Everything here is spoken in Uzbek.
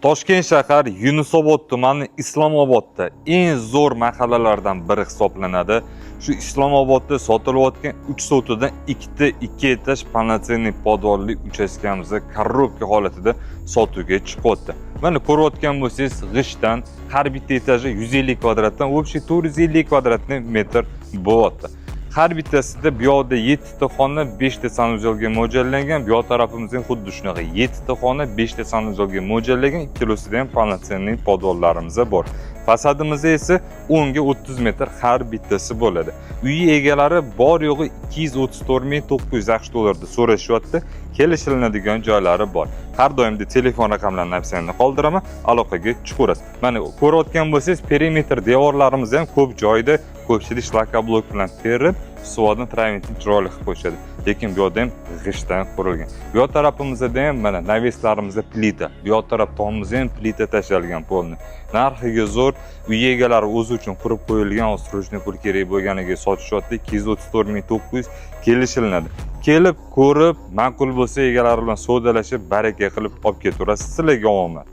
Toshkent shahar Yunusobod tumani Islomobodda eng zo'r mahallalardan biri hisoblanadi. Shu Islomobodda sotilayotgan 3 sotidan 2 etaj polnocenniy podvolli uchastkamizda korrupsiya holatida sotuvga chiqyapti. Mana ko'rayotgan bo'lsangiz, g'ishtdan har bitta etaji 150 kvadratdan, общий 450 kvadratni metr bo'lyapti. Har bittasida bu yoqda 7 ta xona, 5 ta sanuzelga mo'ljallangan. Bu yoq tarafimizda xuddi shunaqa 7 ta xona, 5 ta sanuzelga mo'ljallangan. Ikkalasida ham polnocenniy podvollarimiz bor. Fasadimizda esa 10 ga 30 metr har bittasi bo'ladi. Uy egalari bor yo'g'i 234.900 AQSh dollarida so'rashyapti. Kelishiladigan joylari bor. Har doimda telefon raqamlarini opsiyasini qoldiraman, aloqaga chiqarasiz. Mana ko'rayotgan bo'lsangiz, perimetr devorlarimiz ham ko'p joyda ko'pchilik shlakablok bilan terib, suvodni travertin chiroyli qilib qo'yishadi. Lekin bu yerda ham g'ishtdan qurilgan. Bu yoq tarafimizda ham mana naveslarimizda plita. Bu yoq taraf tomimizda ham plita tashlangan polni. Narxiga zo'r, uy egalari o'zi uchun qurib qo'yilgan ostrochniy pul kerak bo'lganiga sotishyapti. 234.900 kelishiladi. Kelib, ko'rib, ma'qul bo'lsa egalari bilan savdolashib, baraka qilib olib ketaverasiz. Sizlarga omad.